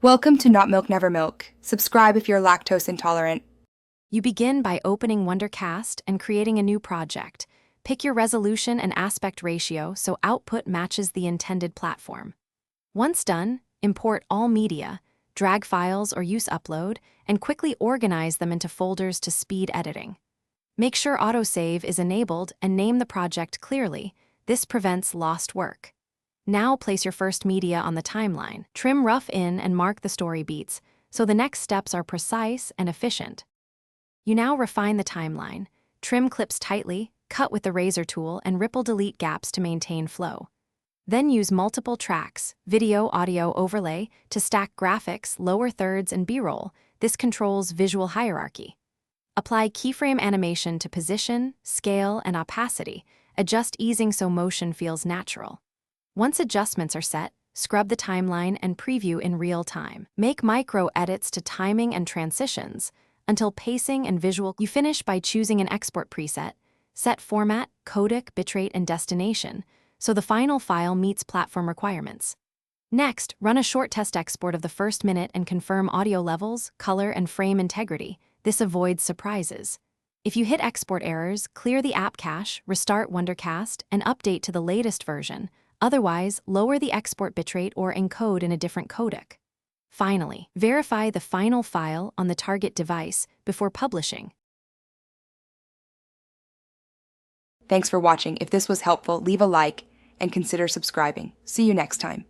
Welcome to Not Milk Never Milk. Subscribe if you're lactose intolerant. You begin by opening Wondercast and creating a new project. Pick your resolution and aspect ratio so output matches the intended platform. Once done, import all media, drag files or use Upload, and quickly organize them into folders to speed editing. Make sure autosave is enabled and name the project clearly. This prevents lost work. Now place your first media on the timeline. Trim rough in and mark the story beats, so the next steps are precise and efficient. You now refine the timeline. Trim clips tightly, cut with the razor tool, and ripple delete gaps to maintain flow. Then use multiple tracks, video, audio overlay, to stack graphics, lower thirds, and B-roll. This controls visual hierarchy. Apply keyframe animation to position, scale, and opacity. Adjust easing so motion feels natural. Once adjustments are set, scrub the timeline and preview in real time. Make micro edits to timing and transitions until pacing and visual. You finish by choosing an export preset, set format, codec, bitrate, and destination, so the final file meets platform requirements. Next, run a short test export of the first minute and confirm audio levels, color, and frame integrity. This avoids surprises. If you hit export errors, clear the app cache, restart Wondercast, and update to the latest version. Otherwise, lower the export bitrate or encode in a different codec. Finally, verify the final file on the target device before publishing. Thanks for watching. If this was helpful, leave a like and consider subscribing. See you next time.